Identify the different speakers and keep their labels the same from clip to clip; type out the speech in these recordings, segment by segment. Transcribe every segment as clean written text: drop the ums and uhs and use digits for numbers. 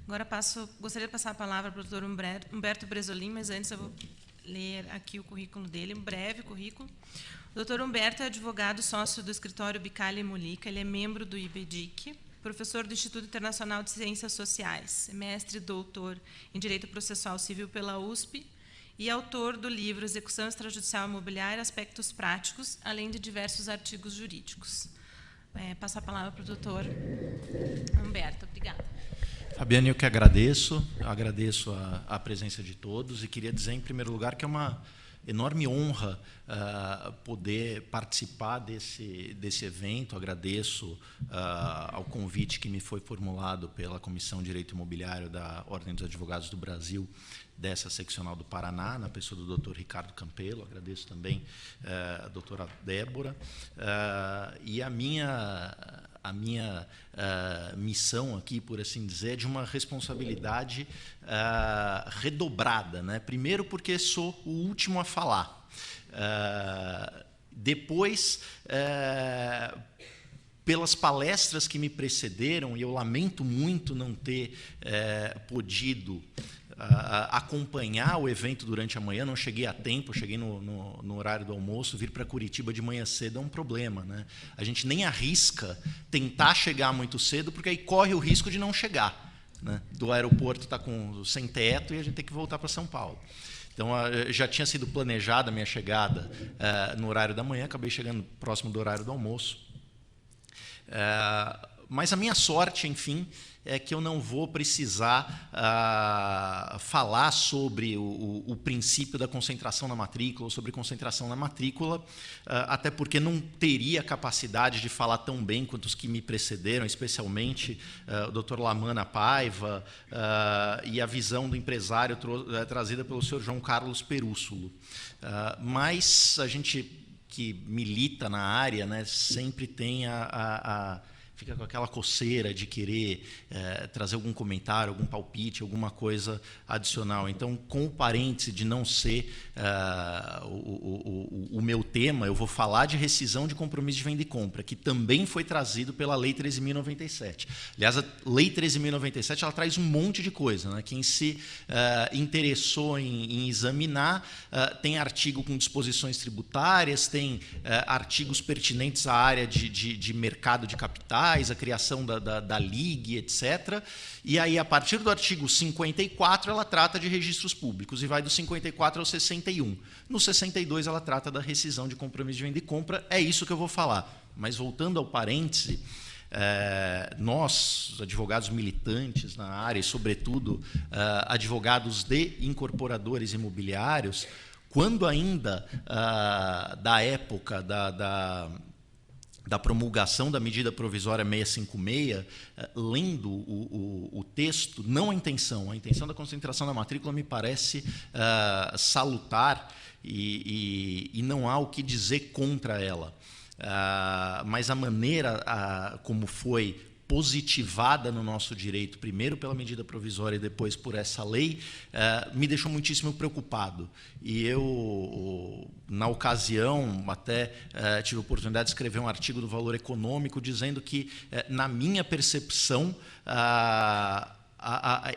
Speaker 1: Agora gostaria de passar a palavra para o doutor Humberto Bresolim, mas antes eu vou ler aqui o currículo dele, um breve currículo. O doutor Humberto é advogado sócio do escritório Bicalha e Mulica, ele é membro do IBDIC, professor do Instituto Internacional de Ciências Sociais, mestre e doutor em Direito Processual Civil pela USP e autor do livro Execução Extrajudicial Imobiliária, Aspectos Práticos, além de diversos artigos jurídicos. Passo a palavra para o doutor Humberto. Obrigada.
Speaker 2: Fabiane, eu que agradeço a presença de todos e queria dizer, em primeiro lugar, que é uma enorme honra poder participar desse evento. Agradeço ao convite que me foi formulado pela Comissão de Direito Imobiliário da Ordem dos Advogados do Brasil, dessa seccional do Paraná, na pessoa do Dr. Ricardo Campelo. Agradeço também a doutora Débora. E a minha missão aqui, por assim dizer, é de uma responsabilidade redobrada, né? Primeiro, porque sou o último a falar. Depois, pelas palestras que me precederam, e eu lamento muito não ter podido acompanhar o evento durante a manhã, não cheguei a tempo, cheguei no horário do almoço. Vir para Curitiba de manhã cedo é um problema, né? A gente nem arrisca tentar chegar muito cedo, porque aí corre o risco de não chegar, né? Do aeroporto está sem teto e a gente tem que voltar para São Paulo. Então, já tinha sido planejada a minha chegada no horário da manhã, acabei chegando próximo do horário do almoço. Mas a minha sorte, enfim, é que eu não vou precisar falar sobre o princípio da concentração na matrícula, ou sobre concentração na matrícula, até porque não teria capacidade de falar tão bem quanto os que me precederam, especialmente o Dr. Lamana Paiva e a visão do empresário trazida pelo Sr. João Carlos Perússulo. Mas a gente que milita na área, né, sempre tem fica com aquela coceira de querer trazer algum comentário, algum palpite, alguma coisa adicional. Então, com o parêntese de não ser o meu tema, eu vou falar de rescisão de compromisso de venda e compra, que também foi trazido pela Lei 13.097. Aliás, a Lei 13.097 ela traz um monte de coisa, né? Quem se interessou em examinar, tem artigo com disposições tributárias, tem artigos pertinentes à área de mercado de capitais, a criação da LIG, etc. E aí, a partir do artigo 54, ela trata de registros públicos, e vai do 54 ao 61. No 62, ela trata da rescisão de compromisso de venda e compra. É isso que eu vou falar. Mas, voltando ao parêntese, nós, advogados militantes na área, e, sobretudo, advogados de incorporadores imobiliários, quando ainda da época da promulgação da medida provisória 656, lendo o texto, não a intenção da concentração da matrícula me parece salutar e não há o que dizer contra ela. Mas a maneira como foi positivada no nosso direito, primeiro pela medida provisória e depois por essa lei, me deixou muitíssimo preocupado. E eu, na ocasião, até tive a oportunidade de escrever um artigo do Valor Econômico dizendo que, na minha percepção,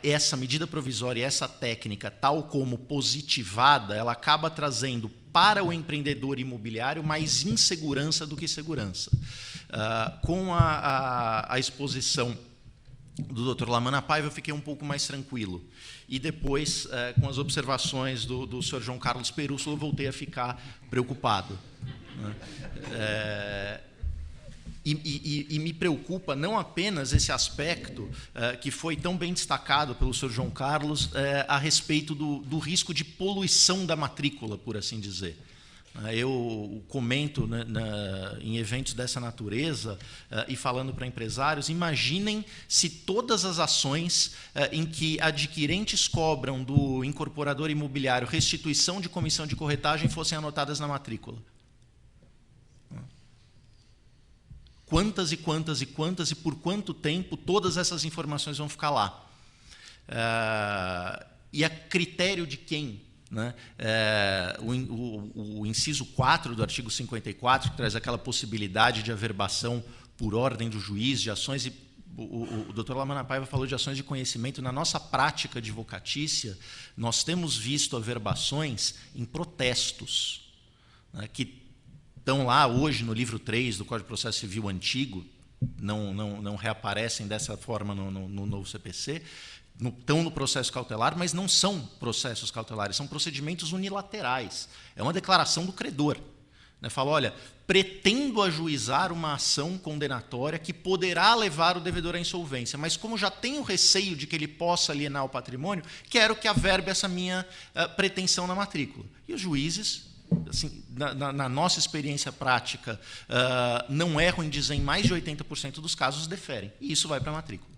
Speaker 2: essa medida provisória e essa técnica, tal como positivada, ela acaba trazendo para o empreendedor imobiliário mais insegurança do que segurança. Com a exposição do Dr. Lamana Paiva, eu fiquei um pouco mais tranquilo. E depois, com as observações do Sr. João Carlos Perússulo, eu voltei a ficar preocupado. E me preocupa não apenas esse aspecto que foi tão bem destacado pelo Sr. João Carlos a respeito do risco de poluição da matrícula, por assim dizer. Eu comento em eventos dessa natureza e falando para empresários, imaginem se todas as ações em que adquirentes cobram do incorporador imobiliário restituição de comissão de corretagem fossem anotadas na matrícula. Quantas e quantas e quantas e por quanto tempo todas essas informações vão ficar lá? E a critério de quem? Né? O inciso 4 do artigo 54, que traz aquela possibilidade de averbação por ordem do juiz de ações, e o Dr. Lamanna Paiva falou de ações de conhecimento. Na nossa prática advocatícia, nós temos visto averbações em protestos, né, que estão lá hoje no livro 3 do Código de Processo Civil antigo, não reaparecem dessa forma no novo CPC, estão no processo cautelar, mas não são processos cautelares, são procedimentos unilaterais. É uma declaração do credor. Fala, olha, pretendo ajuizar uma ação condenatória que poderá levar o devedor à insolvência, mas como já tenho receio de que ele possa alienar o patrimônio, quero que averbe essa minha pretensão na matrícula. E os juízes, assim, na nossa experiência prática, não erram em dizer, em mais de 80% dos casos, deferem. E isso vai para a matrícula.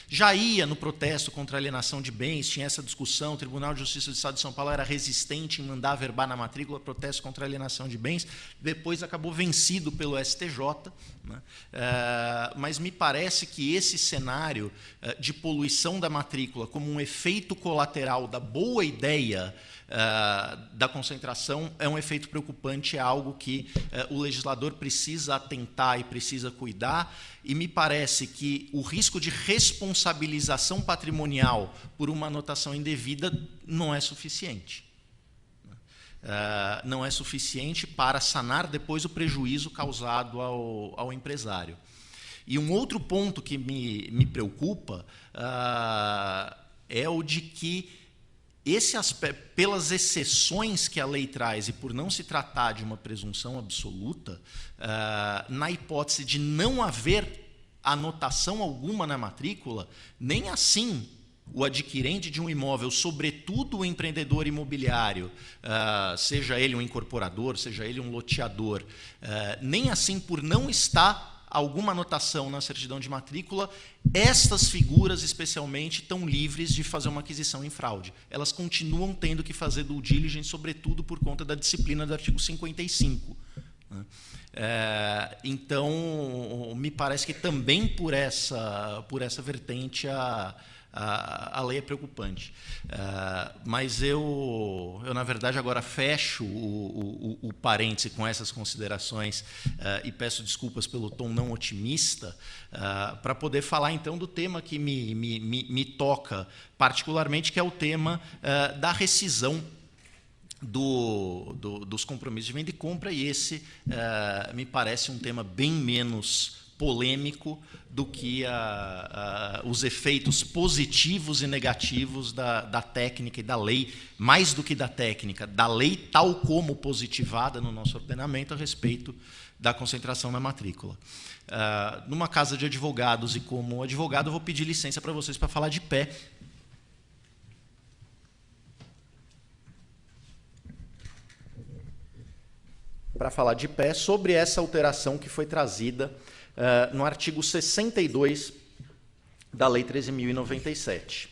Speaker 2: Já ia no protesto contra a alienação de bens, tinha essa discussão, o Tribunal de Justiça do Estado de São Paulo era resistente em mandar averbar na matrícula protesto contra a alienação de bens, depois acabou vencido pelo STJ, né? Mas me parece que esse cenário de poluição da matrícula como um efeito colateral da boa ideia da concentração é um efeito preocupante, é algo que o legislador precisa atentar e precisa cuidar, e me parece que o risco de responsabilização patrimonial por uma anotação indevida não é suficiente. Não é suficiente para sanar depois o prejuízo causado ao empresário. E um outro ponto que me preocupa é o de que esse aspecto, pelas exceções que a lei traz e por não se tratar de uma presunção absoluta, na hipótese de não haver anotação alguma na matrícula, nem assim o adquirente de um imóvel, sobretudo o empreendedor imobiliário, seja ele um incorporador, seja ele um loteador, nem assim, por não estar alguma anotação na certidão de matrícula, estas figuras, especialmente, estão livres de fazer uma aquisição em fraude. Elas continuam tendo que fazer due diligence, sobretudo por conta da disciplina do artigo 55. Então, me parece que também por essa vertente a lei é preocupante. Mas eu, na verdade, agora fecho o parêntese com essas considerações e peço desculpas pelo tom não otimista, para poder falar, então, do tema que me toca particularmente, que é o tema da rescisão dos compromissos de venda e compra, e esse me parece um tema bem menos polêmico do que os efeitos positivos e negativos da técnica e da lei, mais do que da técnica, da lei tal como positivada no nosso ordenamento a respeito da concentração na matrícula. Numa casa de advogados e como advogado, eu vou pedir licença para vocês para falar de pé. Para falar de pé sobre essa alteração que foi trazida no artigo 62 da Lei 13.097.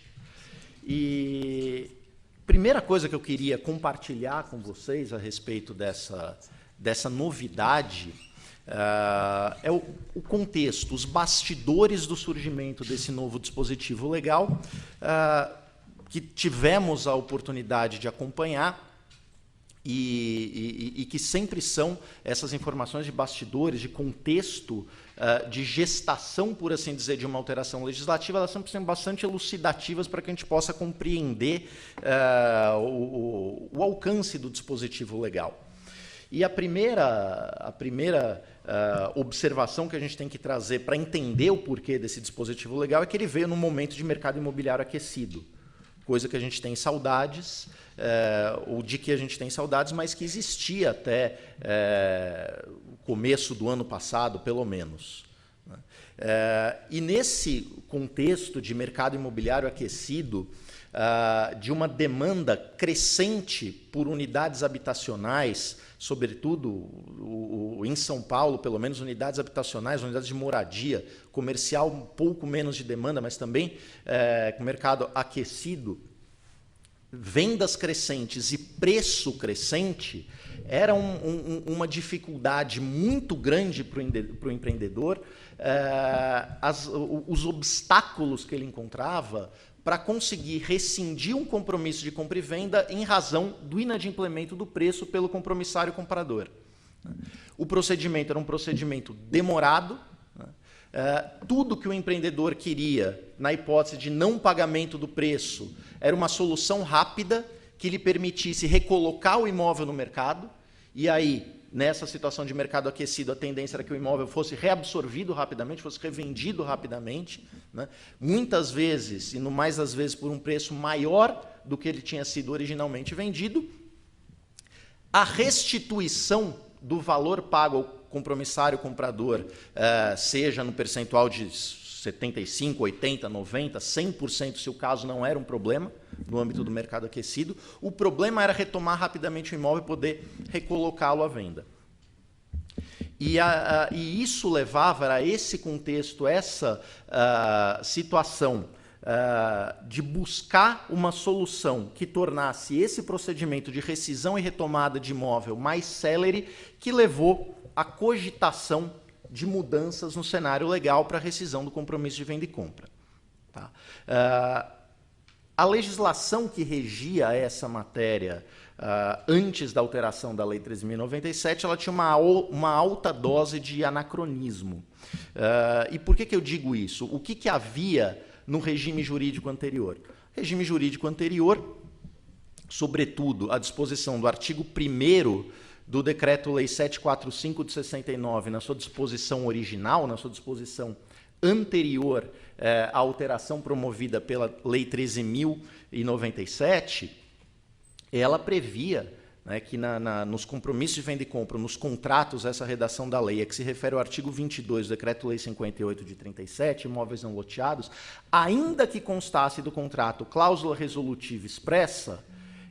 Speaker 2: E a primeira coisa que eu queria compartilhar com vocês a respeito dessa novidade é o contexto, os bastidores do surgimento desse novo dispositivo legal, que tivemos a oportunidade de acompanhar, e que sempre são essas informações de bastidores, de contexto, de gestação, por assim dizer, de uma alteração legislativa, elas sempre são bastante elucidativas para que a gente possa compreender o alcance do dispositivo legal. E a primeira observação que a gente tem que trazer para entender o porquê desse dispositivo legal é que ele veio num momento de mercado imobiliário aquecido, coisa que a gente tem saudades, ou de que a gente tem saudades, mas que existia até o começo do ano passado, pelo menos. E nesse contexto de mercado imobiliário aquecido, de uma demanda crescente por unidades habitacionais, sobretudo em São Paulo, pelo menos unidades habitacionais, unidades de moradia, comercial um pouco menos de demanda, mas também com mercado aquecido, vendas crescentes e preço crescente era uma dificuldade muito grande para o empreendedor, os obstáculos que ele encontrava para conseguir rescindir um compromisso de compra e venda em razão do inadimplemento do preço pelo compromissário comprador. O procedimento era um procedimento demorado, Tudo que o empreendedor queria, na hipótese de não pagamento do preço, era uma solução rápida que lhe permitisse recolocar o imóvel no mercado, e aí, nessa situação de mercado aquecido, a tendência era que o imóvel fosse reabsorvido rapidamente, fosse revendido rapidamente, né? Muitas vezes, e no mais das vezes por um preço maior do que ele tinha sido originalmente vendido. A restituição do valor pago ao compromissário comprador, seja no percentual de 75%, 80%, 90%, 100%, se o caso não era um problema no âmbito do mercado aquecido. O problema era retomar rapidamente o imóvel e poder recolocá-lo à venda. E isso levava a esse contexto, essa situação de buscar uma solução que tornasse esse procedimento de rescisão e retomada de imóvel mais célere, que levou à cogitação de mudanças no cenário legal para a rescisão do compromisso de venda e compra. Tá? A legislação que regia essa matéria antes da alteração da Lei 13.097, ela tinha uma alta dose de anacronismo. E por que eu digo isso? O que havia no regime jurídico anterior? Regime jurídico anterior, sobretudo, a disposição do artigo 1º do Decreto-Lei 745 de 69, na sua disposição original, na sua disposição anterior à alteração promovida pela Lei 13.097, ela previa, né, que nos compromissos de venda e compra, nos contratos, essa redação da lei, que se refere ao artigo 22 do Decreto-Lei 58 de 37, imóveis não loteados, ainda que constasse do contrato cláusula resolutiva expressa,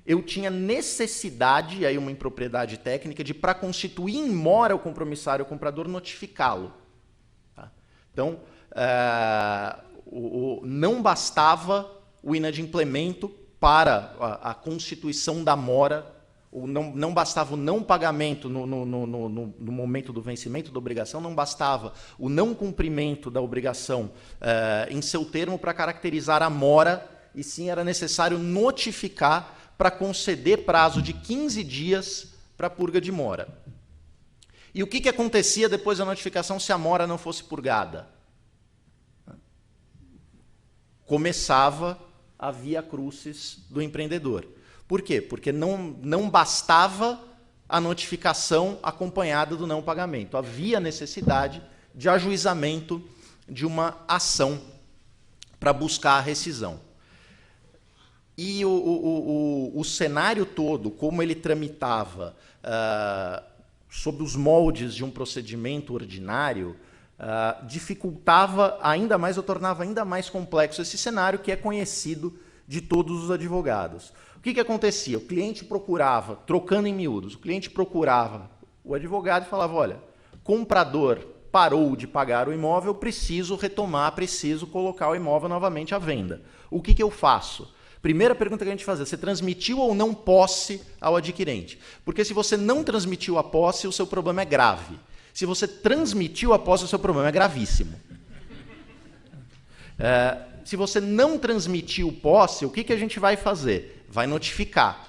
Speaker 2: eu tinha necessidade, aí uma impropriedade técnica, de, para constituir em mora o compromissário o comprador, notificá-lo. Tá? Então, não bastava o inadimplemento para a constituição da mora, ou não bastava o não pagamento no momento do vencimento da obrigação, não bastava o não cumprimento da obrigação em seu termo para caracterizar a mora, e sim era necessário notificar para conceder prazo de 15 dias para a purga de mora. E o que acontecia depois da notificação se a mora não fosse purgada? Começava a via crucis do empreendedor. Por quê? Porque não bastava a notificação acompanhada do não pagamento. Havia necessidade de ajuizamento de uma ação para buscar a rescisão. E o cenário todo, como ele tramitava sob os moldes de um procedimento ordinário, dificultava ainda mais, ou tornava ainda mais complexo esse cenário, que é conhecido de todos os advogados. O que acontecia? O cliente procurava, trocando em miúdos, o cliente procurava o advogado e falava, olha, comprador parou de pagar o imóvel, preciso retomar, preciso colocar o imóvel novamente à venda. O que eu faço? Primeira pergunta que a gente fazia, você transmitiu ou não posse ao adquirente? Porque se você não transmitiu a posse, o seu problema é grave. Se você transmitiu a posse, o seu problema é gravíssimo. Se você não transmitiu posse, o que a gente vai fazer? Vai notificar.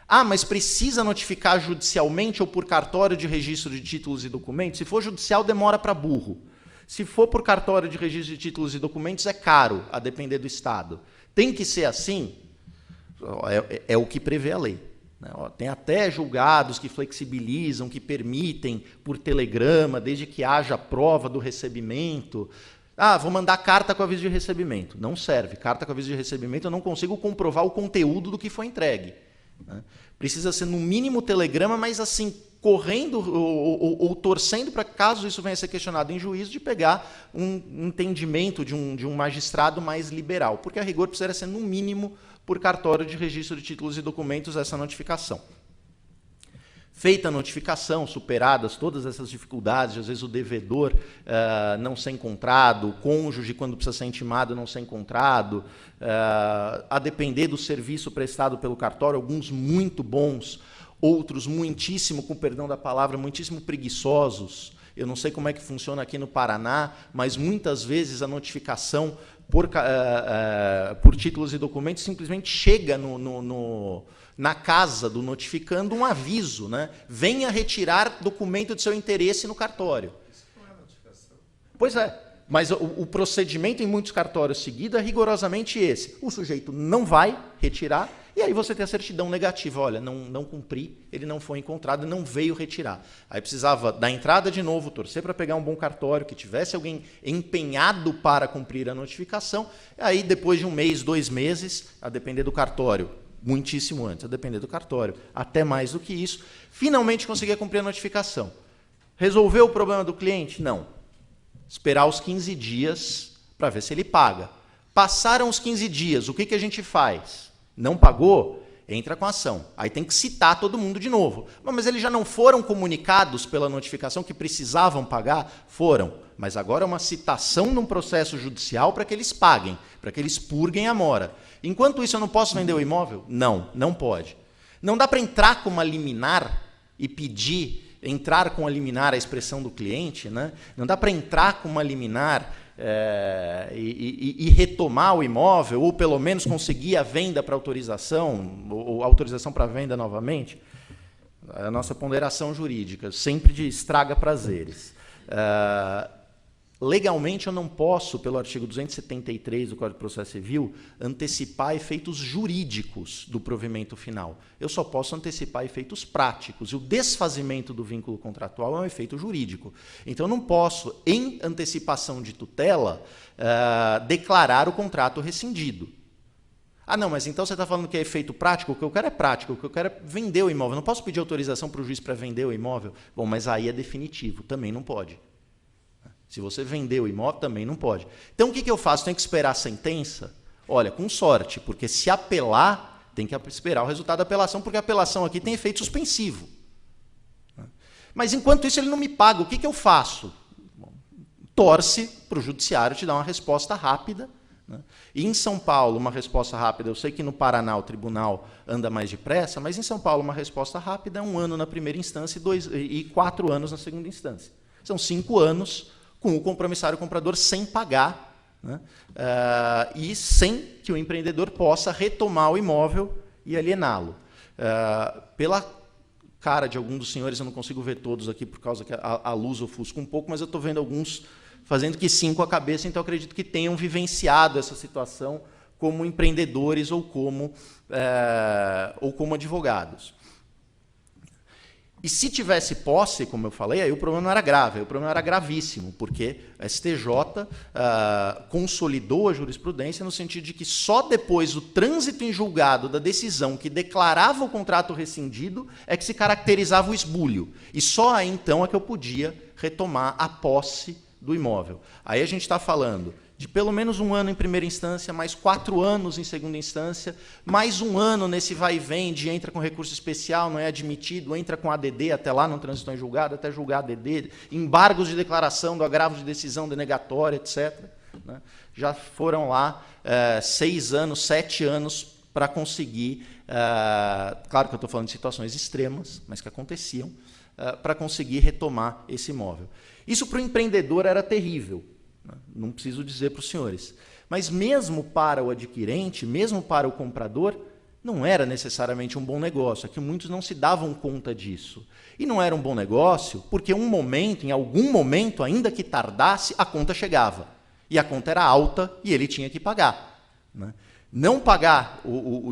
Speaker 2: Ah, mas precisa notificar judicialmente ou por cartório de registro de títulos e documentos? Se for judicial, demora para burro. Se for por cartório de registro de títulos e documentos, é caro, a depender do Estado. Tem que ser assim? É o que prevê a lei. Tem até julgados que flexibilizam, que permitem por telegrama, desde que haja prova do recebimento. Ah, vou mandar carta com aviso de recebimento. Não serve. Carta com aviso de recebimento, eu não consigo comprovar o conteúdo do que foi entregue. Precisa ser, no mínimo, telegrama, mas assim, correndo ou torcendo para, caso isso venha a ser questionado em juízo, de pegar um entendimento de um magistrado mais liberal. Porque a rigor precisaria ser, no mínimo, por cartório de registro de títulos e documentos, essa notificação. Feita a notificação, superadas todas essas dificuldades, às vezes o devedor não ser encontrado, o cônjuge, quando precisa ser intimado, não ser encontrado, a depender do serviço prestado pelo cartório, alguns muito bons, outros muitíssimo, com perdão da palavra, muitíssimo preguiçosos. Eu não sei como é que funciona aqui no Paraná, mas muitas vezes a notificação por títulos e documentos simplesmente chega na casa do notificando um aviso, né? Venha retirar documento de seu interesse no cartório.
Speaker 3: Isso não é notificação.
Speaker 2: Pois é. Mas o procedimento em muitos cartórios seguido é rigorosamente esse. O sujeito não vai retirar, e aí você tem a certidão negativa. Olha, não cumpri, ele não foi encontrado, não veio retirar. Aí precisava dar entrada de novo, torcer para pegar um bom cartório, que tivesse alguém empenhado para cumprir a notificação. Aí, depois de 1 mês, 2 meses, a depender do cartório, muitíssimo antes, a depender do cartório, até mais do que isso, finalmente conseguia cumprir a notificação. Resolveu o problema do cliente? Não. Esperar os 15 dias para ver se ele paga. Passaram os 15 dias, o que a gente faz? Não pagou? Entra com a ação. Aí tem que citar todo mundo de novo. Mas eles já não foram comunicados pela notificação que precisavam pagar? Foram. Mas agora é uma citação num processo judicial para que eles paguem, para que eles purguem a mora. Enquanto isso, eu não posso vender o imóvel? Não, não pode. Não dá para entrar com uma liminar e pedir, entrar com a liminar a expressão do cliente, né? Não dá para entrar com uma liminar e retomar o imóvel, ou pelo menos conseguir a venda para autorização, ou autorização para venda novamente. A nossa ponderação jurídica, sempre de estraga prazeres. Legalmente, eu não posso, pelo artigo 273 do Código de Processo Civil, antecipar efeitos jurídicos do provimento final. Eu só posso antecipar efeitos práticos. E o desfazimento do vínculo contratual é um efeito jurídico. Então, eu não posso, em antecipação de tutela, declarar o contrato rescindido. Ah, não, mas então você está falando que é efeito prático? O que eu quero é prático, o que eu quero é vender o imóvel. Eu não posso pedir autorização para o juiz para vender o imóvel? Bom, mas aí é definitivo, também não pode. Se você vender o imóvel, também não pode. Então, o que eu faço? Tenho que esperar a sentença? Olha, com sorte, porque se apelar, tem que esperar o resultado da apelação, porque a apelação aqui tem efeito suspensivo. Mas, enquanto isso, ele não me paga. O que eu faço? Bom, torce para o judiciário te dar uma resposta rápida. E em São Paulo, uma resposta rápida, eu sei que no Paraná o tribunal anda mais depressa, mas em São Paulo uma resposta rápida é 1 ano na primeira instância e 4 anos na segunda instância. São 5 anos com o compromissário comprador sem pagar, né? E sem que o empreendedor possa retomar o imóvel e aliená-lo. Pela cara de alguns dos senhores, eu não consigo ver todos aqui por causa que a luz ofusca um pouco, mas eu estou vendo alguns fazendo que sim com a cabeça, então acredito que tenham vivenciado essa situação como empreendedores ou como advogados. E se tivesse posse, como eu falei, aí o problema não era grave, aí o problema era gravíssimo, porque a STJ consolidou a jurisprudência no sentido de que só depois do trânsito em julgado da decisão que declarava o contrato rescindido é que se caracterizava o esbulho. E só aí, então, é que eu podia retomar a posse do imóvel. Aí a gente está falando de pelo menos 1 ano em primeira instância, mais 4 anos em segunda instância, mais 1 ano nesse vai e vem de entra com recurso especial, não é admitido, entra com ADD, até lá não transitou em julgado, até julgar ADD, embargos de declaração do agravo de decisão denegatória, etc. Né? Já foram lá 6 anos, 7 anos para conseguir, claro que eu estou falando de situações extremas, mas que aconteciam, para conseguir retomar esse imóvel. Isso para o empreendedor era terrível, não preciso dizer para os senhores. Mas mesmo para o adquirente, mesmo para o comprador, não era necessariamente um bom negócio. É que muitos não se davam conta disso. E não era um bom negócio porque em algum momento, ainda que tardasse, a conta chegava. E a conta era alta e ele tinha que pagar. Né? Não pagar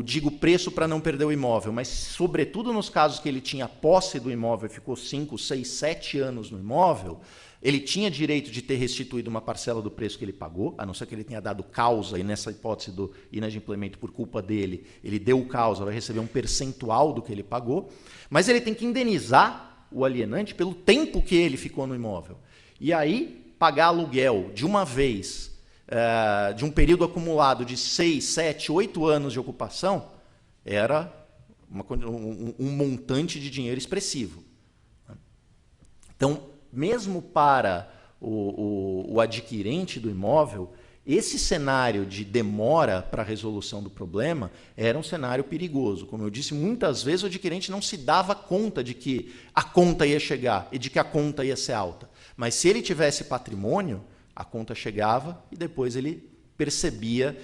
Speaker 2: digo preço para não perder o imóvel, mas sobretudo nos casos que ele tinha posse do imóvel e ficou 5, 6, 7 anos no imóvel, ele tinha direito de ter restituído uma parcela do preço que ele pagou, a não ser que ele tenha dado causa, e nessa hipótese do inadimplemento por culpa dele, ele deu causa, vai receber um percentual do que ele pagou, mas ele tem que indenizar o alienante pelo tempo que ele ficou no imóvel. E aí, pagar aluguel de uma vez, de um período acumulado de 6, 7, 8 anos de ocupação, era um montante de dinheiro expressivo. Então, mesmo para o adquirente do imóvel, esse cenário de demora para a resolução do problema era um cenário perigoso. Como eu disse, muitas vezes o adquirente não se dava conta de que a conta ia chegar e de que a conta ia ser alta. Mas se ele tivesse patrimônio, a conta chegava e depois ele percebia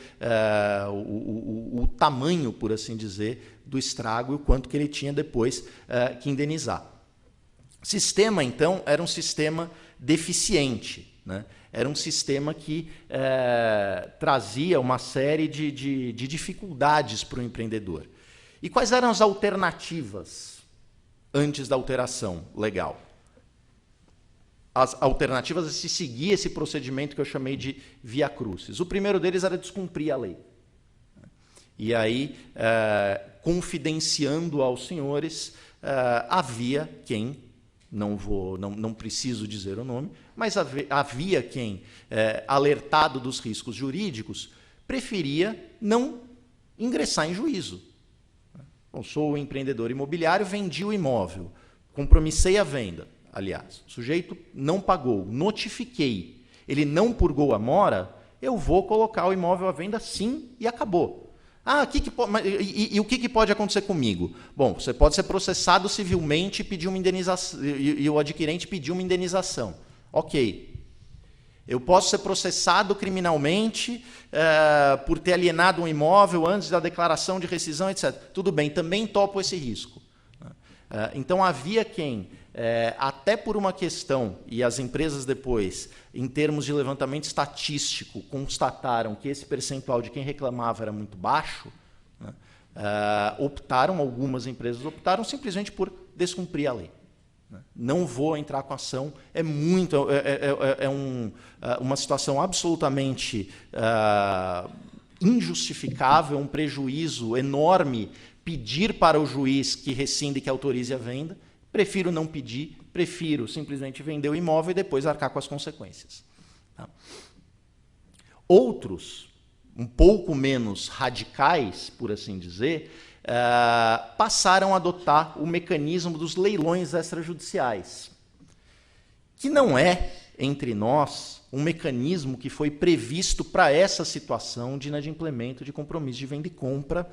Speaker 2: o tamanho, por assim dizer, do estrago e o quanto que ele tinha depois que indenizar. O sistema, então, era um sistema deficiente, né? Era um sistema que trazia uma série de dificuldades para o empreendedor. E quais eram as alternativas antes da alteração legal? As alternativas a se seguir esse procedimento que eu chamei de via crucis. O primeiro deles era descumprir a lei. E aí, confidenciando aos senhores, havia quem, não preciso dizer o nome, mas havia quem, alertado dos riscos jurídicos, preferia não ingressar em juízo. Bom, sou empreendedor imobiliário, vendi o imóvel, compromissei a venda. Aliás, o sujeito não pagou, notifiquei, ele não purgou a mora, eu vou colocar o imóvel à venda sim e acabou. E o que pode acontecer comigo? Bom, você pode ser processado civilmente e pedir uma indenização, e o adquirente pedir uma indenização. Ok. Eu posso ser processado criminalmente por ter alienado um imóvel antes da declaração de rescisão, etc. Tudo bem, também topo esse risco. Então, havia quem, até por uma questão, e as empresas depois, em termos de levantamento estatístico, constataram que esse percentual de quem reclamava era muito baixo, né, algumas empresas optaram simplesmente por descumprir a lei. Não vou entrar com ação, uma situação absolutamente injustificável, um prejuízo enorme pedir para o juiz que rescinde e que autorize a venda. Prefiro não pedir, prefiro simplesmente vender o imóvel e depois arcar com as consequências. Tá? Outros, um pouco menos radicais, por assim dizer, passaram a adotar o mecanismo dos leilões extrajudiciais, que não é, entre nós, um mecanismo que foi previsto para essa situação de inadimplemento de compromisso de venda e compra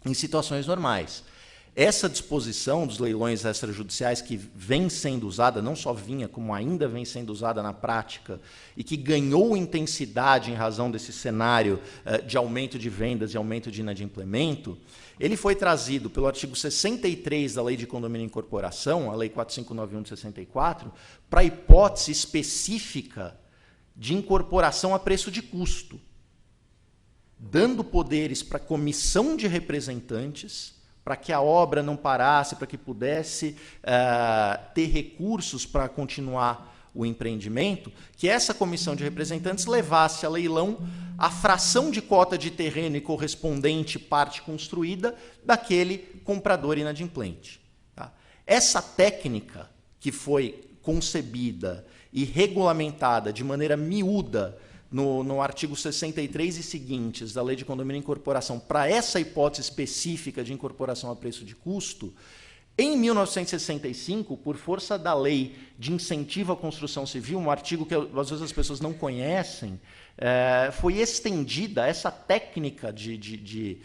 Speaker 2: em situações normais. Essa disposição dos leilões extrajudiciais, que vem sendo usada, não só vinha, como ainda vem sendo usada na prática, e que ganhou intensidade em razão desse cenário de aumento de vendas e aumento de inadimplemento, ele foi trazido pelo artigo 63 da Lei de Condomínio e Incorporação, a Lei 4591 de 64, para a hipótese específica de incorporação a preço de custo, dando poderes para a comissão de representantes, para que a obra não parasse, para que pudesse ter recursos para continuar o empreendimento, que essa comissão de representantes levasse a leilão a fração de cota de terreno e correspondente parte construída daquele comprador inadimplente. Tá? Essa técnica que foi concebida e regulamentada de maneira miúda no artigo 63 e seguintes da Lei de Condomínio e Incorporação para essa hipótese específica de incorporação a preço de custo, em 1965, por força da Lei de Incentivo à Construção Civil, um artigo que às vezes as pessoas não conhecem, foi estendida essa técnica de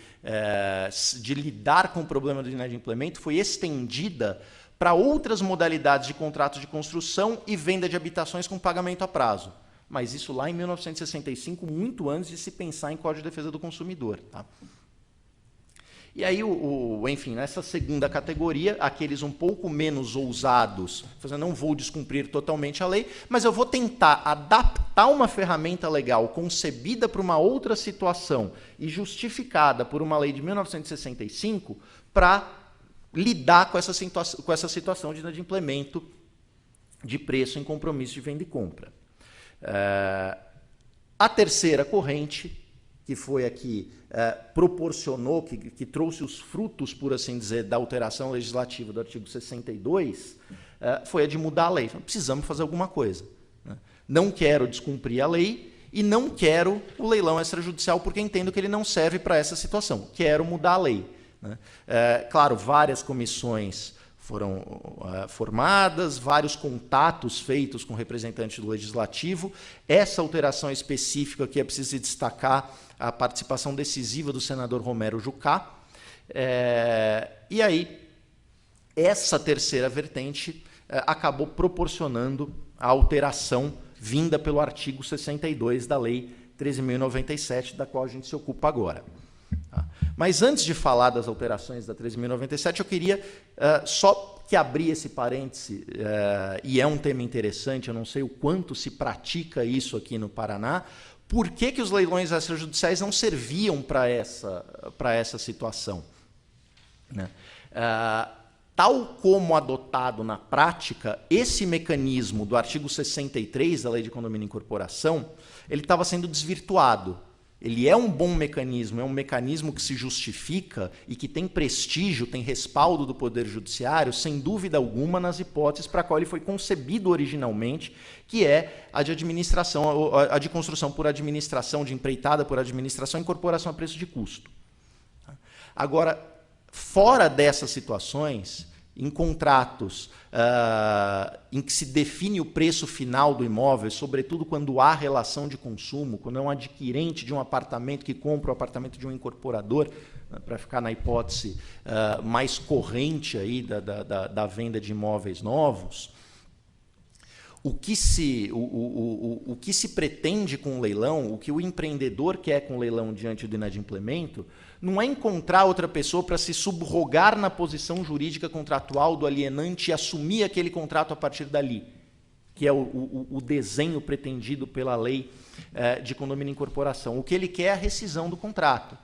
Speaker 2: lidar com o problema do inadimplemento, foi estendida para outras modalidades de contratos de construção e venda de habitações com pagamento a prazo. Mas isso lá em 1965, muito antes de se pensar em Código de Defesa do Consumidor. Tá? E aí, enfim, nessa segunda categoria, aqueles um pouco menos ousados, não vou descumprir totalmente a lei, mas eu vou tentar adaptar uma ferramenta legal concebida para uma outra situação e justificada por uma lei de 1965 para lidar com essa situação de inadimplemento de preço em compromisso de venda e compra. A terceira corrente, que foi a que proporcionou, que trouxe os frutos, por assim dizer, da alteração legislativa do artigo 62, foi a de mudar a lei. Então, precisamos fazer alguma coisa. Né? Não quero descumprir a lei e não quero o leilão extrajudicial porque entendo que ele não serve para essa situação. Quero mudar a lei. Né? Claro, várias comissões foram formadas, vários contatos feitos com representantes do Legislativo. Essa alteração específica aqui é preciso destacar a participação decisiva do senador Romero Jucá. E aí, essa terceira vertente acabou proporcionando a alteração vinda pelo artigo 62 da Lei 13.097, da qual a gente se ocupa agora. Mas antes de falar das alterações da 13.097, eu queria só que abrir esse parêntese, e é um tema interessante, eu não sei o quanto se pratica isso aqui no Paraná, por que os leilões extrajudiciais não serviam para essa situação? Né? Tal como adotado na prática, esse mecanismo do artigo 63 da Lei de Condomínio e Incorporação, ele estava sendo desvirtuado. Ele é um bom mecanismo, é um mecanismo que se justifica e que tem prestígio, tem respaldo do Poder Judiciário, sem dúvida alguma, nas hipóteses para a qual ele foi concebido originalmente, que é a de administração, a de construção por administração, de empreitada por administração, incorporação a preço de custo. Agora, fora dessas situações, em contratos em que se define o preço final do imóvel, sobretudo quando há relação de consumo, quando é um adquirente de um apartamento que compra o apartamento de um incorporador, para ficar na hipótese mais corrente aí da venda de imóveis novos, o que se pretende com o leilão, o que o empreendedor quer com o leilão diante do inadimplemento, não é encontrar outra pessoa para se subrogar na posição jurídica contratual do alienante e assumir aquele contrato a partir dali, que é o desenho pretendido pela lei de condomínio e incorporação. O que ele quer é a rescisão do contrato.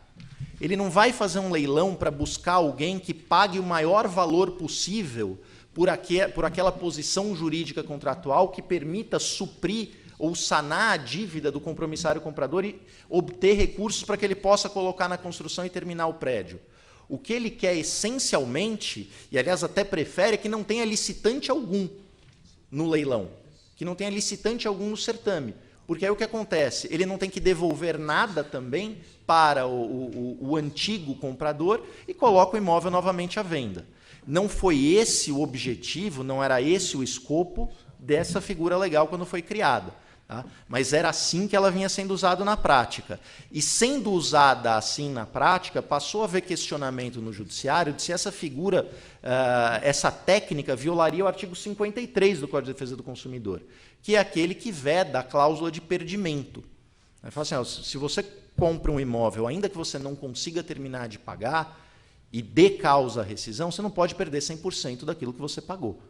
Speaker 2: Ele não vai fazer um leilão para buscar alguém que pague o maior valor possível por aquela posição jurídica contratual que permita suprir ou sanar a dívida do compromissário comprador e obter recursos para que ele possa colocar na construção e terminar o prédio. O que ele quer essencialmente, e aliás até prefere, é que não tenha licitante algum no leilão, que não tenha licitante algum no certame. Porque aí o que acontece? Ele não tem que devolver nada também para o antigo comprador e coloca o imóvel novamente à venda. Não foi esse o objetivo, não era esse o escopo dessa figura legal quando foi criada. Tá? Mas era assim que ela vinha sendo usada na prática. E sendo usada assim na prática, passou a haver questionamento no judiciário de se essa figura, essa técnica, violaria o artigo 53 do Código de Defesa do Consumidor, que é aquele que veda a cláusula de perdimento. Ele fala assim, ó, se você compra um imóvel, ainda que você não consiga terminar de pagar, e dê causa à rescisão, você não pode perder 100% daquilo que você pagou.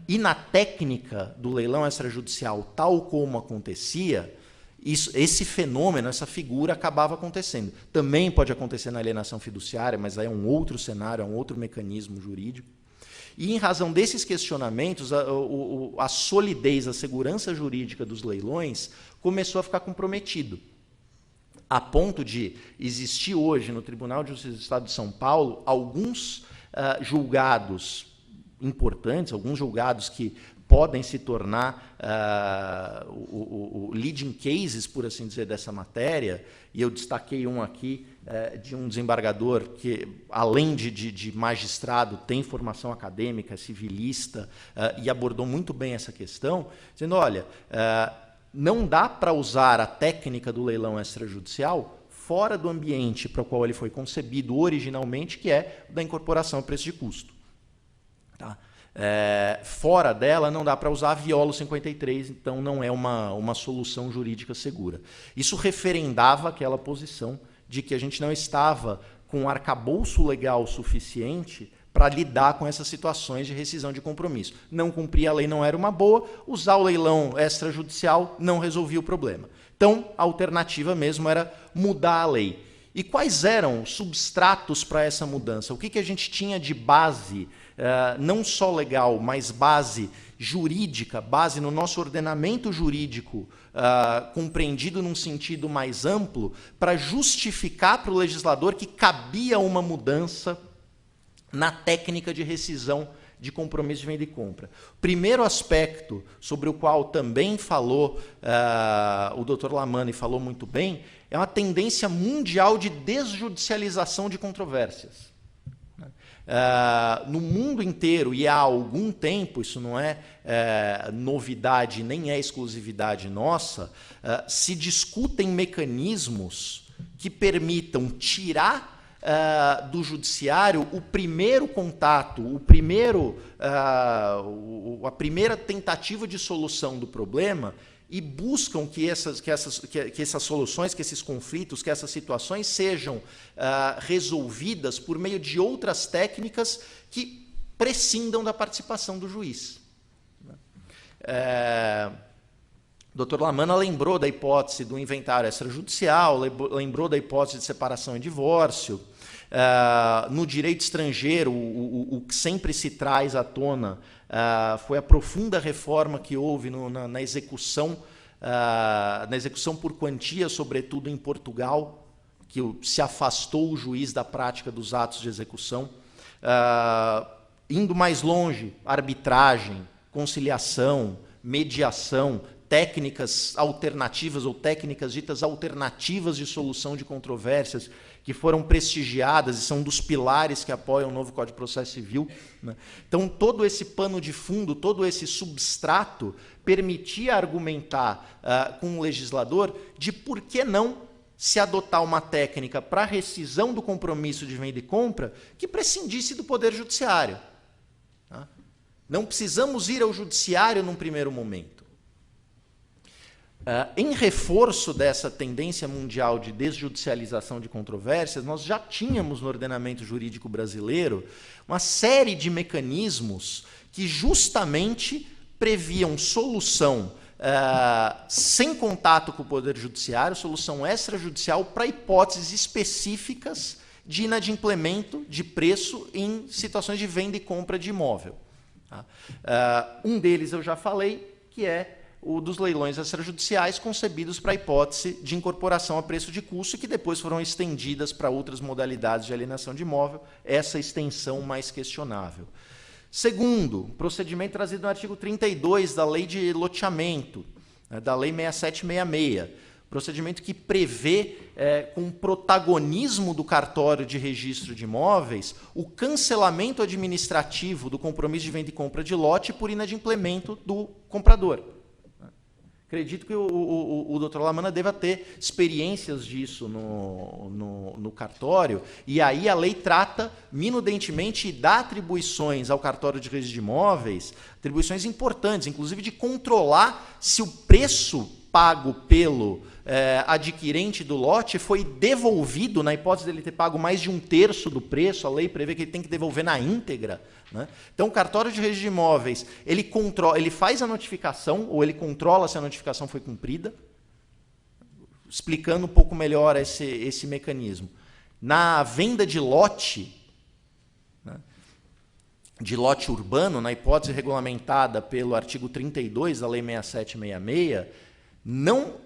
Speaker 2: E na técnica do leilão extrajudicial, tal como acontecia, esse fenômeno, essa figura acabava acontecendo. Também pode acontecer na alienação fiduciária, mas aí é um outro cenário, é um outro mecanismo jurídico. E, em razão desses questionamentos, a solidez, a segurança jurídica dos leilões começou a ficar comprometido, a ponto de existir hoje no Tribunal de Justiça do Estado de São Paulo alguns julgados importantes, alguns julgados que podem se tornar leading cases, por assim dizer, dessa matéria, e eu destaquei um aqui de um desembargador que, além de magistrado, tem formação acadêmica, civilista, e abordou muito bem essa questão, dizendo, olha, não dá para usar a técnica do leilão extrajudicial fora do ambiente para o qual ele foi concebido originalmente, que é da incorporação a preço de custo. Tá? Fora dela, não dá para usar a Violo 53, então não é uma solução jurídica segura. Isso referendava aquela posição de que a gente não estava com um arcabouço legal suficiente para lidar com essas situações de rescisão de compromisso. Não cumprir a lei não era uma boa, usar o leilão extrajudicial não resolvia o problema. Então, a alternativa mesmo era mudar a lei. E quais eram os substratos para essa mudança? O que a gente tinha de base, não só legal, mas base jurídica, base no nosso ordenamento jurídico, compreendido num sentido mais amplo, para justificar para o legislador que cabia uma mudança na técnica de rescisão de compromisso de venda e compra. O primeiro aspecto sobre o qual também falou o Dr. Lamani falou muito bem, é uma tendência mundial de desjudicialização de controvérsias. No mundo inteiro, e há algum tempo, isso não é novidade, nem é exclusividade nossa, se discutem mecanismos que permitam tirar do judiciário o primeiro contato, a primeira tentativa de solução do problema e buscam que essas soluções, que esses conflitos, que essas situações sejam resolvidas por meio de outras técnicas que prescindam da participação do juiz. O Dr. Lamana lembrou da hipótese do inventário extrajudicial, lembrou da hipótese de separação e divórcio. No direito estrangeiro, o que sempre se traz à tona foi a profunda reforma que houve na execução por quantia, sobretudo em Portugal, que se afastou o juiz da prática dos atos de execução. Indo mais longe, arbitragem, conciliação, mediação, técnicas alternativas ou técnicas ditas alternativas de solução de controvérsias que foram prestigiadas e são dos pilares que apoiam o novo Código de Processo Civil, né? Então, todo esse pano de fundo, todo esse substrato permitia argumentar com o legislador de por que não se adotar uma técnica para rescisão do compromisso de venda e compra que prescindisse do Poder Judiciário. Tá? Não precisamos ir ao Judiciário num primeiro momento. Em reforço dessa tendência mundial de desjudicialização de controvérsias, nós já tínhamos no ordenamento jurídico brasileiro uma série de mecanismos que justamente previam solução sem contato com o Poder Judiciário, solução extrajudicial para hipóteses específicas de inadimplemento de preço em situações de venda e compra de imóvel. Um deles eu já falei, que é o dos leilões extrajudiciais concebidos para a hipótese de incorporação a preço de custo e que depois foram estendidas para outras modalidades de alienação de imóvel, essa extensão mais questionável. Segundo, procedimento trazido no artigo 32 da Lei de Loteamento, da Lei 6766, procedimento que prevê, com protagonismo do cartório de registro de imóveis, o cancelamento administrativo do compromisso de venda e compra de lote por inadimplemento do comprador. Acredito que o Dr. Lamana deva ter experiências disso no cartório, e aí a lei trata minudentemente e dá atribuições ao cartório de registro de imóveis, atribuições importantes, inclusive de controlar se o preço pago pelo adquirente do lote foi devolvido, na hipótese dele ter pago mais de 1/3 do preço, a lei prevê que ele tem que devolver na íntegra, né? Então, o cartório de registro de imóveis, ele faz a notificação, ou ele controla se a notificação foi cumprida, explicando um pouco melhor esse mecanismo. Na venda de lote, né, de lote urbano, na hipótese regulamentada pelo artigo 32 da Lei 6766, não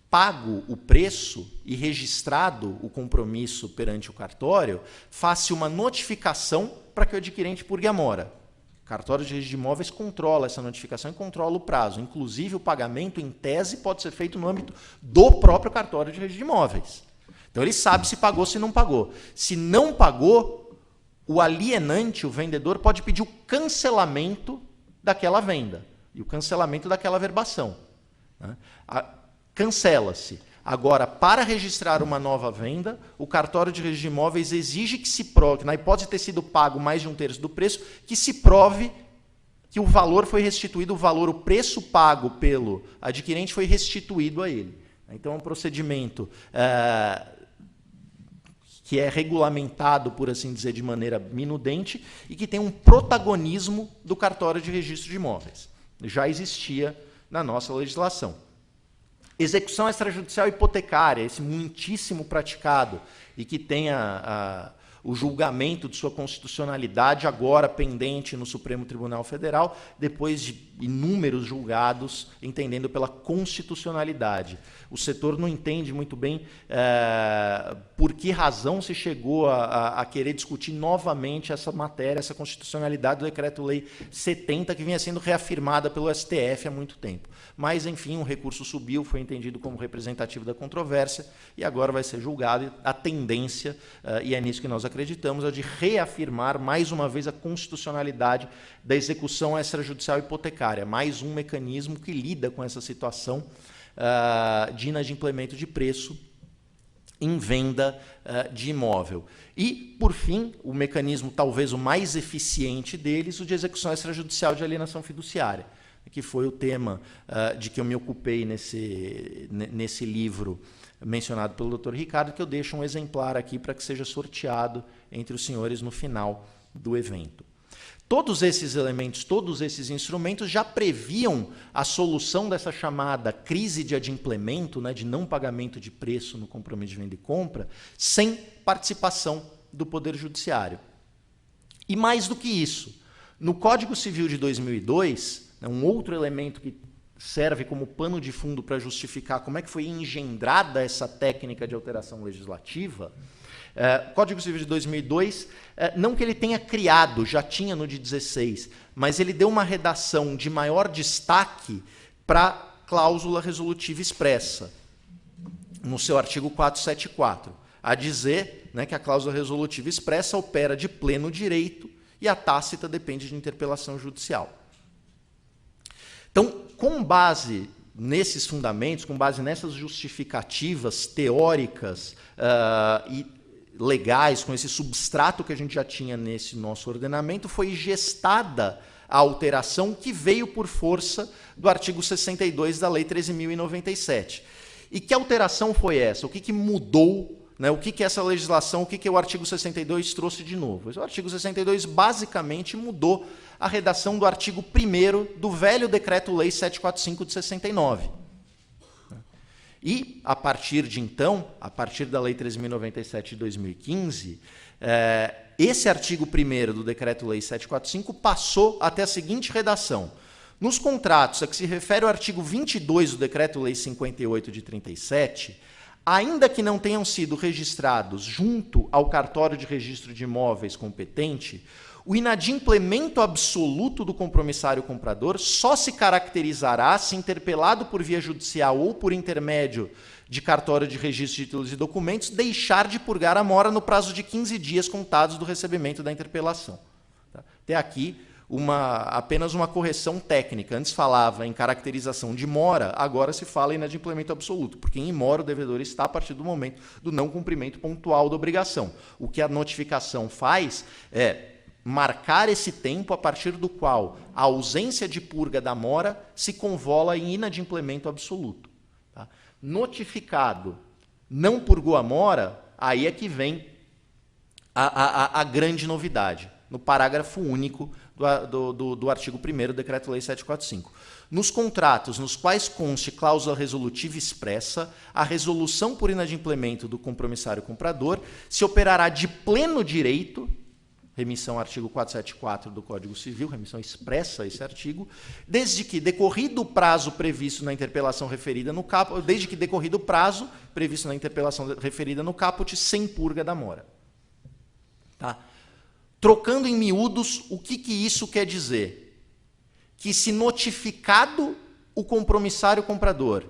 Speaker 2: pago o preço e registrado o compromisso perante o cartório, faz-se uma notificação para que o adquirente purgue a mora. O cartório de registro de imóveis controla essa notificação e controla o prazo. Inclusive, o pagamento, em tese, pode ser feito no âmbito do próprio cartório de registro de imóveis. Então, ele sabe se pagou, se não pagou. Se não pagou, o alienante, o vendedor, pode pedir o cancelamento daquela venda e o cancelamento daquela verbação, né? Cancela-se. Agora, para registrar uma nova venda, o cartório de registro de imóveis exige que se prove, na hipótese de ter sido pago mais de 1/3 do preço, que se prove que o valor foi restituído, o preço pago pelo adquirente foi restituído a ele. Então, é um procedimento que é regulamentado, por assim dizer, de maneira minudente e que tem um protagonismo do cartório de registro de imóveis. Já existia na nossa legislação. Execução extrajudicial hipotecária, esse muitíssimo praticado e que tem o julgamento de sua constitucionalidade agora pendente no Supremo Tribunal Federal, depois de inúmeros julgados entendendo pela constitucionalidade. O setor não entende muito bem por que razão se chegou a querer discutir novamente essa matéria, essa constitucionalidade do Decreto-Lei 70, que vinha sendo reafirmada pelo STF há muito tempo. Mas, enfim, o recurso subiu, foi entendido como representativo da controvérsia e agora vai ser julgado. A tendência, e é nisso que nós acreditamos, é de reafirmar mais uma vez a constitucionalidade da execução extrajudicial hipotecária, mais um mecanismo que lida com essa situação de inadimplemento de preço em venda de imóvel. E, por fim, o mecanismo talvez o mais eficiente deles, o de execução extrajudicial de alienação fiduciária. que foi o tema de que eu me ocupei nesse livro mencionado pelo Dr. Ricardo, que eu deixo um exemplar aqui para que seja sorteado entre os senhores no final do evento. Todos esses elementos, todos esses instrumentos já previam a solução dessa chamada crise de adimplemento, né, de não pagamento de preço no compromisso de venda e compra, sem participação do Poder Judiciário. E mais do que isso, no Código Civil de 2002, um outro elemento que serve como pano de fundo para justificar como é que foi engendrada essa técnica de alteração legislativa, o Código Civil de 2002, não que ele tenha criado, já tinha no de 16, mas ele deu uma redação de maior destaque para a cláusula resolutiva expressa, no seu artigo 474, a dizer, né, que a cláusula resolutiva expressa opera de pleno direito e a tácita depende de interpelação judicial. Então, com base nesses fundamentos, com base nessas justificativas teóricas e legais, com esse substrato que a gente já tinha nesse nosso ordenamento, foi gestada a alteração que veio por força do artigo 62 da Lei 13.097. E que alteração foi essa? O que mudou, né? O que essa legislação, o que o artigo 62 trouxe de novo? O artigo 62 basicamente mudou a redação do artigo 1º do velho Decreto-Lei 745 de 69. E, a partir de então, a partir da Lei 13.097 de 2015, esse artigo 1º do Decreto-Lei 745 passou até a seguinte redação. Nos contratos a que se refere o artigo 22 do Decreto-Lei 58 de 37, ainda que não tenham sido registrados junto ao cartório de registro de imóveis competente, o inadimplemento absoluto do compromissário comprador só se caracterizará se interpelado por via judicial ou por intermédio de cartório de registro de títulos e documentos deixar de purgar a mora no prazo de 15 dias contados do recebimento da interpelação. Até aqui, apenas uma correção técnica. Antes falava em caracterização de mora, agora se fala em inadimplemento absoluto, porque em mora o devedor está a partir do momento do não cumprimento pontual da obrigação. O que a notificação faz é marcar esse tempo a partir do qual a ausência de purga da mora se convola em inadimplemento absoluto. Tá? Notificado, não purgou a mora, aí é que vem a grande novidade, no parágrafo único do artigo 1º do Decreto-Lei 745. Nos contratos nos quais conste cláusula resolutiva expressa, a resolução por inadimplemento do compromissário comprador se operará de pleno direito, remissão artigo 474 do Código Civil, remissão expressa a esse artigo, desde que decorrido o prazo previsto na interpelação referida no caput, sem purga da mora. Tá? Trocando em miúdos, o que isso quer dizer? Que se notificado o compromissário comprador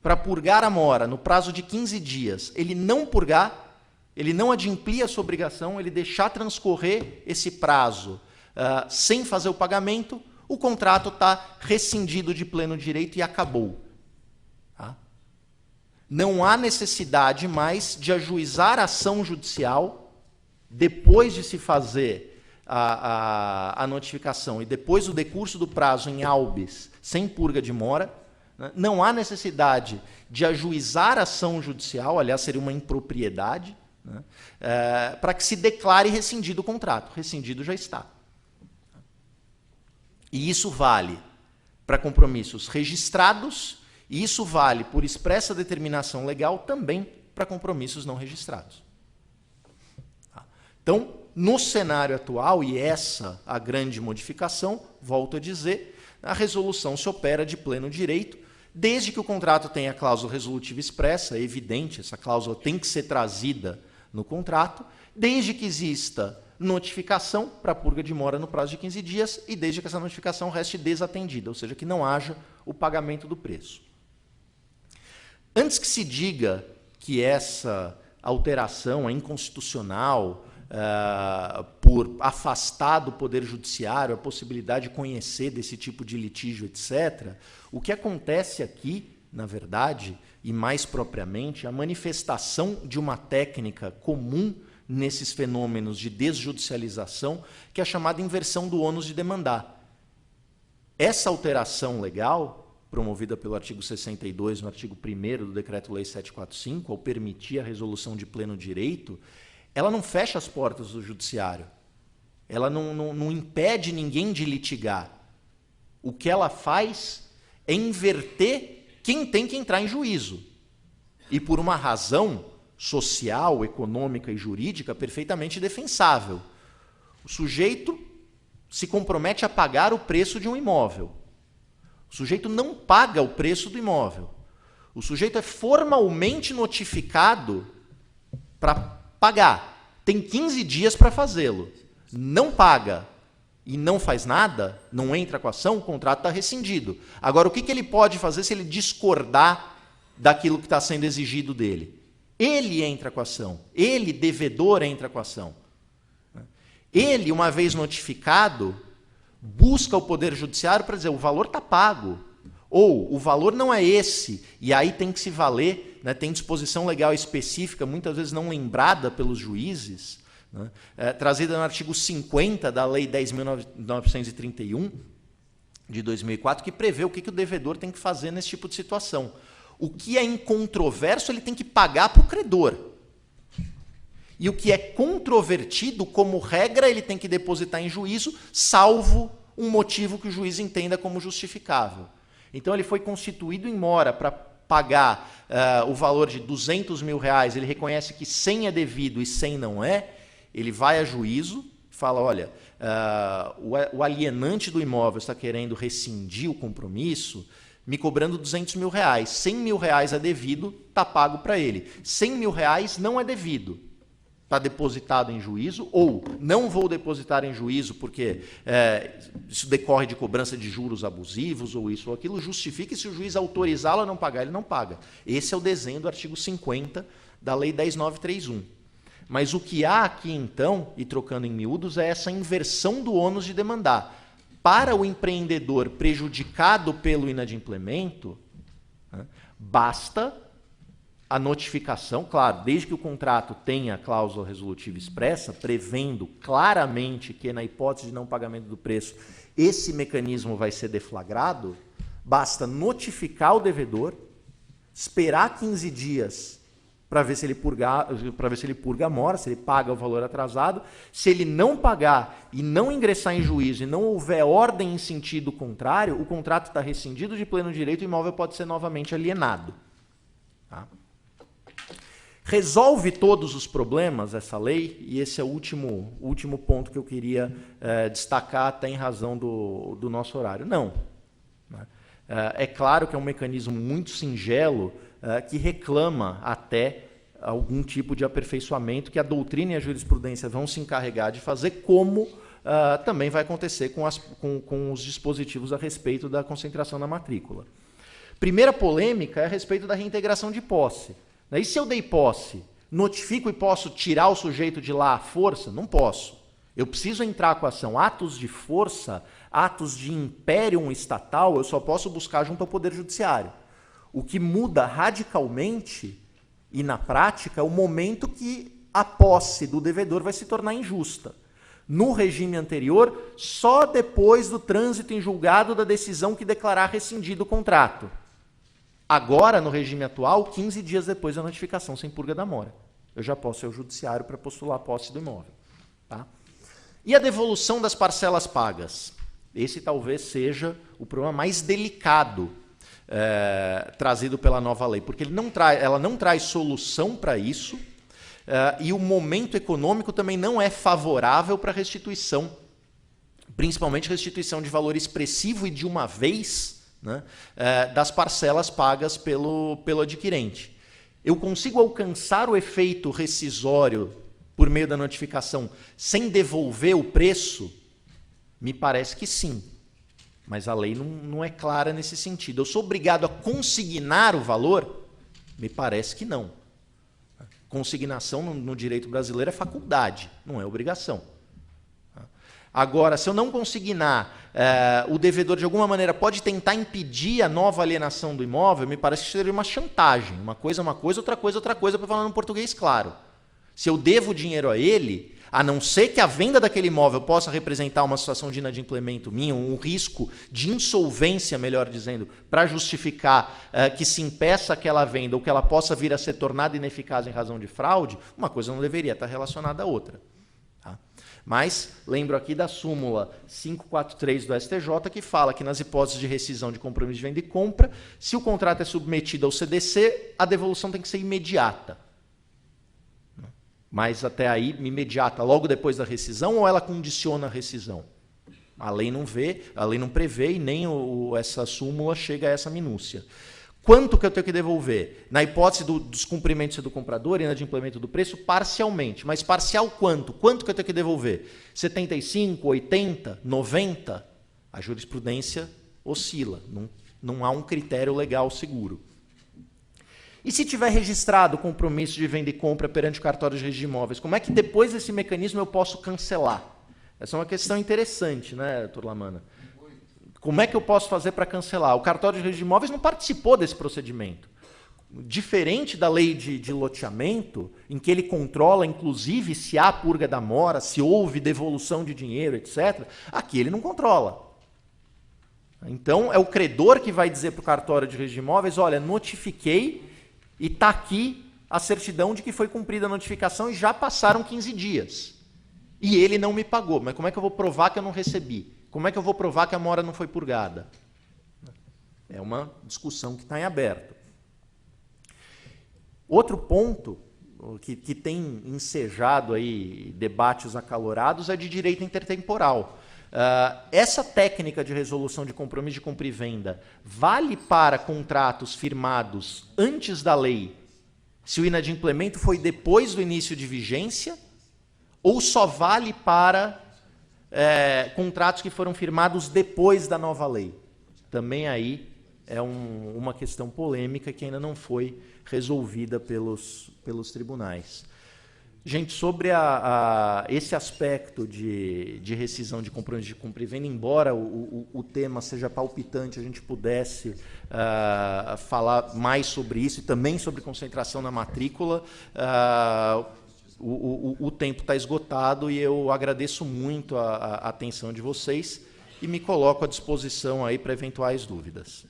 Speaker 2: para purgar a mora no prazo de 15 dias, ele não purgar, ele não adimplir a sua obrigação, ele deixar transcorrer esse prazo sem fazer o pagamento, o contrato está rescindido de pleno direito e acabou. Tá? Não há necessidade mais de ajuizar a ação judicial depois de se fazer a notificação e depois do decurso do prazo em habeas, sem purga de mora. Né? Não há necessidade de ajuizar a ação judicial, aliás, seria uma impropriedade, né? Para que se declare rescindido o contrato. Rescindido já está. E isso vale para compromissos registrados, e isso vale, por expressa determinação legal, também para compromissos não registrados. Então, no cenário atual, e essa a grande modificação, volto a dizer, a resolução se opera de pleno direito, desde que o contrato tenha cláusula resolutiva expressa, é evidente, essa cláusula tem que ser trazida no contrato, desde que exista notificação para purga de mora no prazo de 15 dias e desde que essa notificação reste desatendida, ou seja, que não haja o pagamento do preço. Antes que se diga que essa alteração é inconstitucional por afastar do Poder Judiciário a possibilidade de conhecer desse tipo de litígio, etc., o que acontece aqui, na verdade, e mais propriamente, a manifestação de uma técnica comum nesses fenômenos de desjudicialização, que é a chamada inversão do ônus de demandar. Essa alteração legal, promovida pelo artigo 62, no artigo 1º do Decreto-Lei 745, ao permitir a resolução de pleno direito, ela não fecha as portas do judiciário. Ela não impede ninguém de litigar. O que ela faz é inverter quem tem que entrar em juízo. E por uma razão social, econômica e jurídica perfeitamente defensável. O sujeito se compromete a pagar o preço de um imóvel. O sujeito não paga o preço do imóvel. O sujeito é formalmente notificado para pagar. Tem 15 dias para fazê-lo. Não paga e não faz nada, não entra com a ação, o contrato está rescindido. Agora, o que ele pode fazer se ele discordar daquilo que está sendo exigido dele? Ele entra com a ação. Ele, devedor, entra com a ação. Ele, uma vez notificado, busca o Poder Judiciário para dizer o valor está pago. Ou o valor não é esse, e aí tem que se valer, né, tem disposição legal específica, muitas vezes não lembrada pelos juízes, né, trazida no artigo 50 da Lei 10.931, de 2004, que prevê o que o devedor tem que fazer nesse tipo de situação. O que é incontroverso, ele tem que pagar para o credor. E o que é controvertido, como regra, ele tem que depositar em juízo, salvo um motivo que o juiz entenda como justificável. Então, ele foi constituído em mora para pagar o valor de R$200 mil, ele reconhece que 100 é devido e 100 não é, ele vai a juízo, fala, olha, o alienante do imóvel está querendo rescindir o compromisso, me cobrando R$200 mil, R$100 mil é devido, está pago para ele. R$100 mil não é devido, está depositado em juízo, ou não vou depositar em juízo porque isso decorre de cobrança de juros abusivos, ou isso ou aquilo, justifique se o juiz autorizá-lo a não pagar, ele não paga. Esse é o desenho do artigo 50 da Lei 10.931. Mas o que há aqui, então, e trocando em miúdos, é essa inversão do ônus de demandar. Para o empreendedor prejudicado pelo inadimplemento, né, basta a notificação, claro, desde que o contrato tenha a cláusula resolutiva expressa, prevendo claramente que, na hipótese de não pagamento do preço, esse mecanismo vai ser deflagrado, basta notificar o devedor, esperar 15 dias para ver se ele purga a mora, se ele paga o valor atrasado. Se ele não pagar e não ingressar em juízo e não houver ordem em sentido contrário, o contrato está rescindido de pleno direito e o imóvel pode ser novamente alienado. Tá? Resolve todos os problemas essa lei, e esse é o último ponto que eu queria destacar, até em razão do nosso horário. Não. Né? É claro que é um mecanismo muito singelo, que reclama até algum tipo de aperfeiçoamento que a doutrina e a jurisprudência vão se encarregar de fazer, como também vai acontecer com os dispositivos a respeito da concentração na matrícula. Primeira polêmica é a respeito da reintegração de posse. E se eu dei posse, notifico e posso tirar o sujeito de lá à força? Não posso. Eu preciso entrar com a ação. Atos de força, atos de império estatal, eu só posso buscar junto ao Poder Judiciário. O que muda radicalmente, e na prática, é o momento que a posse do devedor vai se tornar injusta. No regime anterior, só depois do trânsito em julgado da decisão que declarar rescindido o contrato. Agora, no regime atual, 15 dias depois da notificação sem purga da mora. Eu já posso ir ao judiciário para postular a posse do imóvel. Tá? E a devolução das parcelas pagas? Esse talvez seja o problema mais delicado trazido pela nova lei, porque ela não traz solução para isso, e o momento econômico também não é favorável para restituição, principalmente restituição de valor expressivo e de uma vez, né, das parcelas pagas pelo adquirente. Eu consigo alcançar o efeito rescisório por meio da notificação sem devolver o preço? Me parece que sim. Mas a lei não é clara nesse sentido. Eu sou obrigado a consignar o valor? Me parece que não. Consignação no direito brasileiro é faculdade, não é obrigação. Agora, se eu não consignar, o devedor de alguma maneira pode tentar impedir a nova alienação do imóvel, me parece que seria uma chantagem. Uma coisa, outra coisa, para falar no português claro. Se eu devo dinheiro a ele, a não ser que a venda daquele imóvel possa representar uma situação de inadimplemento minha, um risco de insolvência, melhor dizendo, para justificar que se impeça aquela venda ou que ela possa vir a ser tornada ineficaz em razão de fraude, uma coisa não deveria estar relacionada à outra. Tá? Mas lembro aqui da súmula 543 do STJ, que fala que nas hipóteses de rescisão de compromisso de venda e compra, se o contrato é submetido ao CDC, a devolução tem que ser imediata. Mas até aí, imediata, logo depois da rescisão, ou ela condiciona a rescisão? A lei não vê, a lei não prevê e nem essa súmula chega a essa minúcia. Quanto que eu tenho que devolver? Na hipótese do descumprimento do comprador e inadimplemento do preço, parcialmente. Mas parcial quanto? Quanto que eu tenho que devolver? 75, 80, 90? A jurisprudência oscila. Não há um critério legal seguro. E se tiver registrado o compromisso de venda e compra perante o cartório de registro de imóveis, como é que depois desse mecanismo eu posso cancelar? Essa é uma questão interessante, né, doutor Lamana? Como é que eu posso fazer para cancelar? O cartório de registro de imóveis não participou desse procedimento. Diferente da lei de loteamento, em que ele controla, inclusive, se há purga da mora, se houve devolução de dinheiro, etc., aqui ele não controla. Então, é o credor que vai dizer para o cartório de registro de imóveis, olha, notifiquei e está aqui a certidão de que foi cumprida a notificação e já passaram 15 dias. E ele não me pagou. Mas como é que eu vou provar que eu não recebi? Como é que eu vou provar que a mora não foi purgada? É uma discussão que está em aberto. Outro ponto que tem ensejado aí debates acalorados é de direito intertemporal. Essa técnica de resolução de compromisso de compra e venda vale para contratos firmados antes da lei, se o inadimplemento foi depois do início de vigência, ou só vale para contratos que foram firmados depois da nova lei? Também aí é uma questão polêmica que ainda não foi resolvida pelos tribunais. Gente, sobre esse aspecto de rescisão de compromisso de compra e venda, embora o tema seja palpitante, a gente pudesse falar mais sobre isso e também sobre concentração na matrícula, o tempo está esgotado e eu agradeço muito a atenção de vocês e me coloco à disposição aí para eventuais dúvidas.